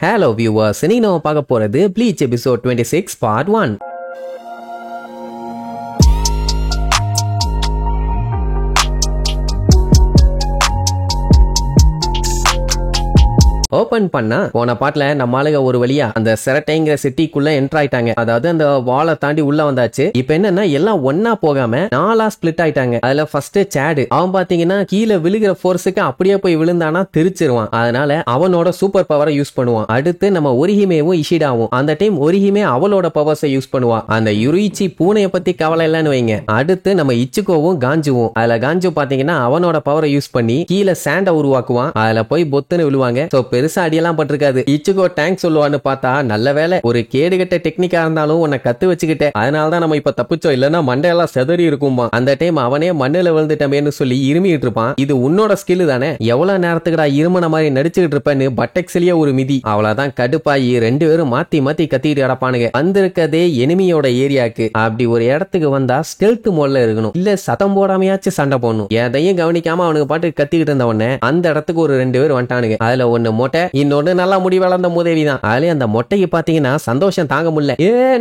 Hello viewers, இன்னைக்கு நம்ம பார்க்க போறது Bleach episode 26 part 1. ஓபன் பண்ணா போன பாட்டுல நம்ம ஆளுங்க ஒரு வழியா அந்த செரட்டைங்கிற சிட்டிக்குள்ள என்டர் ஆயிட்டாங்க. அதாவது அந்த வாலை தாண்டி உள்ள வந்தாச்சு. இப்ப என்னன்னா எல்லாம் ஒன்னா போகாம நாலா ஸ்பிளிட் ஆயிட்டாங்க. அதுல ஃபர்ஸ்ட் சேடு அவன் பாத்தீங்கன்னா கீழே விழுகிற போர்ஸுக்கு அப்படியே போய் விழுந்தானா தெரிச்சிருவான். அதனால அவனோட சூப்பர் பவரை யூஸ் பண்ணுவான். அடுத்து நம்ம ஒரிஹிமேவும் இஷிடாவும் அந்த டைம் ஒரிஹிமே அவளோட பவர்ஸை யூஸ் பண்ணுவான். அந்த யுரிச்சி பூனைய பத்தி கவலை இல்லைன்னு வைங்க. அடுத்து நம்ம இச்சுகோவும் காஞ்சுவும் அதுல காஞ்சு பாத்தீங்கன்னா அவனோட பவரை யூஸ் பண்ணி கீழே சாண்ட உருவாக்குவான். அதுல போய் பொத்துன்னு விழுவாங்க. பெருசா அடியெல்லாம் பட்டிருக்காது. இச்சுகோ டேங்க் சொல்லுவான்னு பார்த்தா நல்ல வேலை ஒரு கேடுகட்ட டெக்னிக்கா இருந்தாலும் உன்னை கத்து வச்சுக்கிட்டேன். அதனாலதான் நம்ம இப்ப தப்பிச்சோம். இல்லன்னா மண்டையெல்லாம் செதறி இருக்குமா. அந்த டைம் அவனே மண்ணில விழுந்துட்டமேன்னு சொல்லி இருமிட்டு இருப்பான். இது உன்னோட ஸ்கில் தானே, எவ்வளவு நேரத்துக்குடா இருமன மாதிரி நடிச்சுக்கிட்டு இருப்பேன்னு பட்டெக்ஸ்லயே ஒரு மிதி. அவ்வளவுதான் கடுப்பாயி ரெண்டு பேரும் மாத்தி மாத்தி கத்திட்டு கிடப்பானுங்க. வந்திருக்கதே எனிமியோட ஏரியாக்கு. அப்படி ஒரு இடத்துக்கு வந்தா ஸ்டெல்த் மோட்ல இருக்கணும், இல்ல சத்தம் போடாமையாச்சும் சண்டை போடணும். எதையும் கவனிக்காம அவனுக்கு பாட்டு கத்திக்கிட்டு இருந்த உடனே அந்த இடத்துக்கு ஒரு ரெண்டு பேர் வந்துட்டானுங்க. அதுல ஒண்ணு மொட்டை, இன்னொன்னு நல்லா முடி வளர்ந்த மூதேவி தான். அதுல அந்த மொட்டைக்கு பாத்தீங்கன்னா சந்தோஷம் தாங்க முடியல.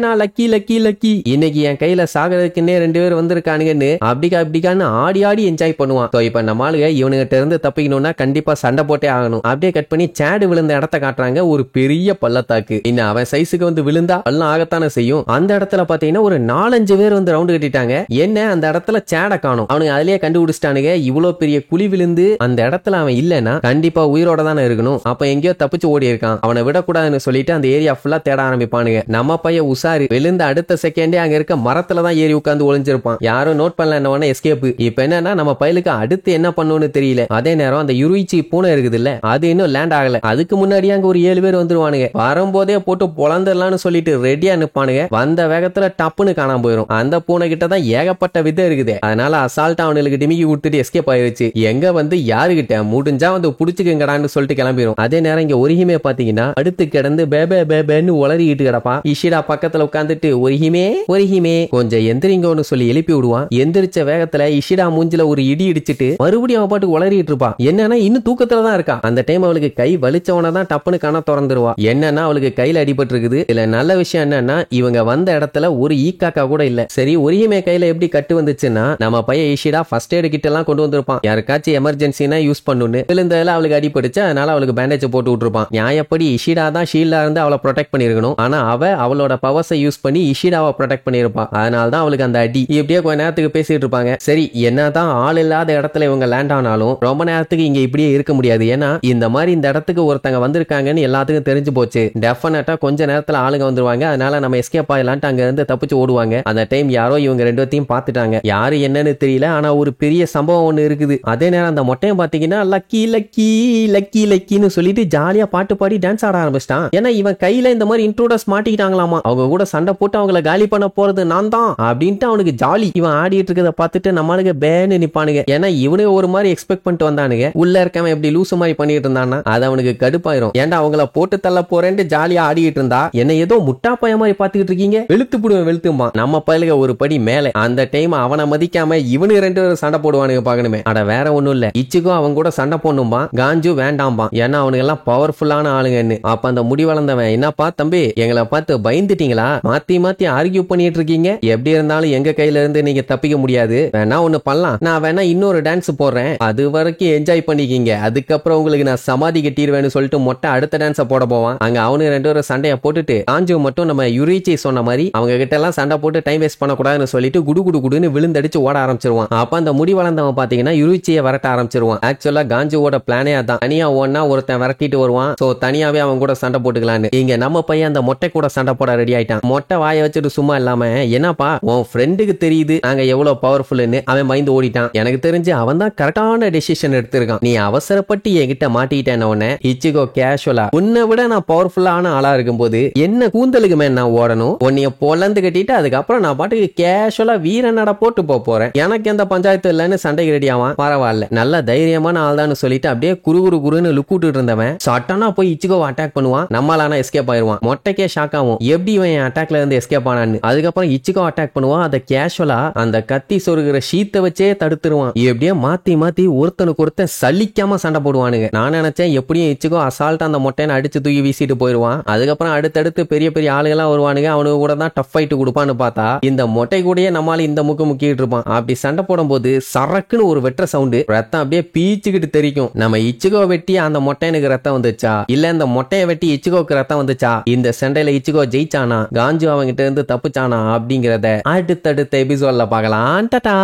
நான் லக்கி லக்கி லக்கி, இன்னைக்கு என் கையில சாகிறதுக்குன்னே ரெண்டு பேர் வந்திருக்கானுங்கன்னு அப்படிக்கான்னு ஆடி ஆடி என்ஜாய் பண்ணுவான். இப்ப நம்ம ஆளுங்க இவனுகிட்ட இருந்து தப்பிக்கணும்னா கண்டிப்பா சண்டை போட்டே ஆகணும். அப்படியே கட் பண்ணி சேடு விழுந்த இடத்த காட்டுறாங்க. ஒரு பெரிய பள்ளத்தாக்கு. இன்னும் அவன் சைஸுக்கு வந்து விழுந்தா பள்ளம் ஆகத்தானே செய்யும். அந்த இடத்துல பாத்தீங்கன்னா ஒரு 4-5 பேர் வந்து ரவுண்டு கட்டிட்டாங்க. என்ன அந்த இடத்துல சேட காணும். அவனுக்கு அதுலயே கண்டுபிடிச்சிட்டானுங்க இவ்வளவு பெரிய குழி விழுந்து அந்த இடத்துல அவன் இல்லன்னா கண்டிப்பா உயிரோட தானே இருக்கணும். அப்ப எங்கேயோ தப்பிச்சு ஓடி இருக்கான். அவனை விடக்கூடாதுன்னு சொல்லிட்டு அந்த ஏரியா ஃபுல்லா தேட ஆரம்பிப்பானுங்க. நம்ம பையன் உசாரு விழுந்த அடுத்த செகண்டே அங்க இருக்க மரத்துல தான் ஏறி உட்கார்ந்து ஒளிஞ்சிருப்பான். யாரும் நோட் பண்ணல எஸ்கேப். இப்ப என்னன்னா நம்ம பையலுக்கு அடுத்து என்ன பண்ணுன்னு தெரியல. அதே நேரம் அந்த யுரிச்சி பூனை இருக்குது இல்ல, அது இன்னும் லேண்ட் ஆகல. அதுக்கு முன்னாடி அங்க ஒரு 7 பேர் வந்துருவானுங்க. வரும்போதே போட்டு பொழந்துடலாம்னு சொல்லிட்டு ரெடியா நிப்பானுங்க. வந்த வேகத்துல டப்புன்னு காணாம போயிரும். அந்த பூனை கிட்ட தான் ஏகப்பட்ட விதம் இருக்குது. அதனால அசால்ட்டா அவனுக்கு டிமிக்கி விட்டுட்டு எஸ்கேப் ஆயிருச்சு. எங்க வந்து யாருகிட்ட முடிஞ்சா வந்து புடிச்சுக்கங்கடான்னு சொல்லிட்டு கிளம்பிரும். அதே நேரம் இங்க ஒரிஹிமே பாத்தீங்கன்னா அடுத்து கிடந்து பேபே பேபேன்னு உளறிட்டு கிடப்பா. இஷிடா பக்கத்துல உட்காந்துட்டு ஒரிஹிமே ஒரிஹிமே கொஞ்சம் எந்திரிங்கன்னு சொல்லி எழுப்பி விடுவான். எந்திரிச்ச வேகத்துல இஷிடா மூஞ்சில ஒரு இடி இடிச்சிட்டு மறுபடியும் அவன் பாட்டுக்கு உளறிட்டு இருப்பா. என்னன்னா இன்னும் தூக்கத்துல தான் இருக்கா. அந்த டைம் அவளுக்கு கை வலிச்சவன தான் டப்புன்னு கண்ண திறந்துருவா. என்னன்னா அவளுக்கு கையில அடிபட்டு இருக்குது. இதுல நல்ல விஷயம் என்னன்னா இவங்க வந்த இடத்துல ஒரு ஈக்காக்கா கூட இல்ல. சரி ஒரிஹிமே கையில எப்படி கட்டு வந்துச்சுன்னா நம்ம பையன் இஷிடா ஃபர்ஸ்ட் எய்ட் கிட்ட எல்லாம் கொண்டு வந்திருப்பான். யாருக்காச்சும் எமர்ஜென்சினா யூஸ் பண்ணுன்னு. விழுந்ததுல அவளுக்கு அடிபட்டுச்சு. அதனால அவளுக்கு பேண்டேஜ் போட்டு விட்டுருப்பான். நியாயப்படி இஷிடா தான் ஷீல்டா இருந்து அவளை ப்ரொடெக்ட் பண்ணிருக்கணும். ஆனா அவளோட பவர்ஸை யூஸ் பண்ணி இஷிடாவை ப்ரொடெக்ட் பண்ணிருப்பான். அதனால தான் அவளுக்கு அந்த அடி. இப்படியே கொஞ்ச நேரத்துக்கு பேசிட்டு இருப்பாங்க. சரி என்னதான் ஆள் இல்லாத இடத்துல இவங்க லேண்ட் ஆனாலும் ரொம்ப நேரத்துக்கு இங்க இப்படியே இருக்க முடியாது. ஏன்னா இந்த மாதிரி இந்த இடத்துக்கு ஒருத்தங்க வந்திருக்காங்கன்னு எல்லாத்துக்கும் தெரிஞ்சு போச்சு. டெஃபினட்டா கொஞ்ச நேரத்துல ஆளுங்க வந்துருவாங்க. அதனால நம்ம எஸ்கேப் ஆயிடலான்ட்டு அங்க இருந்து தப்பிச்சு ஓடுவாங்க. அந்த டைம் யாரோ இவங்க ரெண்டு பேத்தையும் பார்த்துட்டாங்க. யாரு என்னன்னு தெரியல. ஆனா ஒரு பெரிய சம்பவம் ஒண்ணு இருக்குது. அதே நேரம் அந்த மொட்டையும் பாத்தீங்கன்னா லக்கி லக்கி லக்கி லக்கின்னு சொல்லிட்டு ஜாலியா பாட்டு பாடி டான்ஸ் ஆட ஆரம்பிச்சிட்டான். ஏன்னா இவன் கையில இந்த மாதிரி இன்ட்ரூடர்ஸ் மாட்டிக்கிட்டாங்களாமா. அவங்க கூட சண்டை போட்டு அவங்கள காலி பண்ண போறது நான் தான் அப்படின்ட்டு அவனுக்கு ஜாலி. இவன் ஆடிட்டு இருக்கத பார்த்துட்டு நம்மளுக்கு பேன்னு நிப்பானுங்க. ஏன்னா இவனுக்கு ஒரு மாதிரி எக்ஸ்பெக்ட் பண்ணிட்டு வந்தானுங்க. உள்ள இருக்கவன் எப்படி லூசு மாதிரி பண்ணிட்டு இருந்தானா அது அவனுக்கு கடுப்பாயிரும். ஏன்டா அவங்கள போட்டு தள்ள போறேன்னு ஜாலியா ஆடிட்டு இருந்தா என்ன ஏதோ முட்டா பைய மாதிரி பாத்துக்கிட்டு இருக்கீங்க, வெளுத்து புடுவேன் வெளுத்துமா. நம்ம பயிலுக ஒரு படி மேல. அந்த டைம் அவனை மதிக்காம இவனுக்கு ரெண்டு பேரும் சண்டை போடுவானுங்க பாக்கணுமே. அட வேற ஒண்ணும் இல்ல, இச்சுக்கோ அவங்க கூட சண்டை போடணும்பா, காஞ்சு வேண்டாம்பா. ஏன்னா அவனுக்கு எல்லாம் பவர்ஃபுல்லான ஆளுங்கன்னு. அப்ப அந்த முடி வளர்ந்தவன் என்னப்பா தம்பி எங்களை பார்த்து பயந்துட்டீங்களா, மாத்தி மாத்தி ஆர்கியூ பண்ணிட்டு இருக்கீங்க, எப்படி இருந்தாலும் எங்க கையில இருந்து நீங்க தப்பிக்க முடியாது, வேணா ஒண்ணு பண்ணலாம், நான் வேணா இன்னொரு டான்ஸ் போடுறேன், அது வரைக்கும் என்ஜாய் பண்ணிக்கிங்க, அதுக்கப்புறம் உங்களுக்கு நான் சமாதி கட்டிடுவேன்னு சொல்லிட்டு மொட்டை அடுத்த டான்ஸ போட போவான். அங்க அவனு ரெண்டு பேரும் சண்டைய போட்டுட்டு காஞ்சு மட்டும் நம்ம யுரிச்சி சொன்ன மாதிரி அவங்க கிட்ட எல்லாம் சண்டை போட்டு டைம் வேஸ்ட் பண்ணக்கூடாதுன்னு சொல்லிட்டு குடு குடு குடுன்னு விழுந்தடிச்சு ஓட ஆரம்பிச்சிருவான். அப்ப அந்த முடி வளர்ந்தவன் பாத்தீங்கன்னா யுரிச்சியை விரட்ட ஆரம்பிச்சிருவான். ஆக்சுவலா காஞ்சுவோட பிளானே அதான். தனியா ஒன்னா ஒருத்தன் விரட்டிட்டு வருவான். சோ தனியாவே அவன் கூட சண்டை போட்டுக்கலான்னு. இங்க நம்ம பையன் அந்த மொட்டை கூட சண்டை போட ரெடி ஆயிட்டான். மொட்டை வாயை வச்சுட்டு சும்மா இல்லாம என்னப்பா உன் ஃப்ரெண்டுக்கு தெரியுது நாங்க எவ்வளவு பவர்ஃபுல்னு அவன் பயந்து ஓடிட்டான். எனக்கு தெரிஞ்சு அவன் தான் கரெக்டான டெசிஷன் எடுத்திருக்கான். நீ அவசரப்பட்டு என்கிட்ட மாட்டிக்கிட்டேன்னு உடனே இச்சிகோ கேஷுவலா உன்னை விட நான் பவர்ஃபுல்லான ஆளா இருக்கும் போது என்ன கூந்தலுக்கு மேல நான் ஓடணும், உன்னைய பொலந்து கட்டிட்டு அதுக்கப்புறம் நான் பாட்டுக்கு கேஷுவலா வீர நட போட்டு போறேன், எனக்கு எந்த பஞ்சாயத்து இல்லைன்னு சண்டைக்கு ரெடி ஆவான். பரவாயில்ல நல்ல தைரியமான ஆள் தான் சொல்லிட்டு அப்படியே குரு குரு குருன்னு லுக் விட்டு இருந்தவன் இருந்தவன் சட்டனா போய் இச்சிகோவை அட்டாக் பண்ணுவான். நம்மளானா எஸ்கேப் ஆயிருவான். மொட்டைக்கே ஷாக் ஆகும், எப்படி இவன் அட்டாக்ல இருந்து எஸ்கேப் ஆனான்னு. அதுக்கப்புறம் இச்சிகோ அட்டாக் பண்ணுவான். அதை கேஷுவலா அந்த கத்தி சொருகிற ஷீத்தை வச்சே தடுத்துருவான். எப்படியே மாத்தி மாத்தி ஒருத்தனுக்கு ஒருத்தன் சலிக்காம சண்டை போடுவானுங்க. நான் நினைச்சேன் எப்படியும் இச்சிகோ அசால்ட் அந்த மொட்டையை அடிச்சு தூக்கி வீசிட்டு போயிருவான். அதுக்கப்புறம் அடுத்தடுத்து பெரிய பெரிய ஆளுகள்லாம் வருவானுங்க, அவனுக்கு கூட தான் டஃப் ஃபைட் கொடுப்பான்னு பார்த்தா இந்த மொட்டை கூடயே நம்மால இந்த முக்கிட்டு இருப்பான். அப்படி சண்டை போடும் போது சரக்குன்னு ஒரு வெற்ற சவுண்டு, ரத்தம் அப்படியே பீச்சுக்கிட்டு தெரிக்கும். நம்ம இச்சிகோ வெட்டி அந்த மொட்டையனுக்கு ரத்தம் வந்துச்சா, இல்ல இந்த மொட்டையை வெட்டி இச்சிகோக்கு ரத்தம் வந்துச்சா, இந்த சண்டையில இச்சிகோ ஜெயிச்சானா, காஞ்சு அவங்கிட்ட இருந்து தப்புச்சானா அப்படிங்கறத அடுத்தடுத்த எபிசோட்ல பார்க்கலாம். டாடா.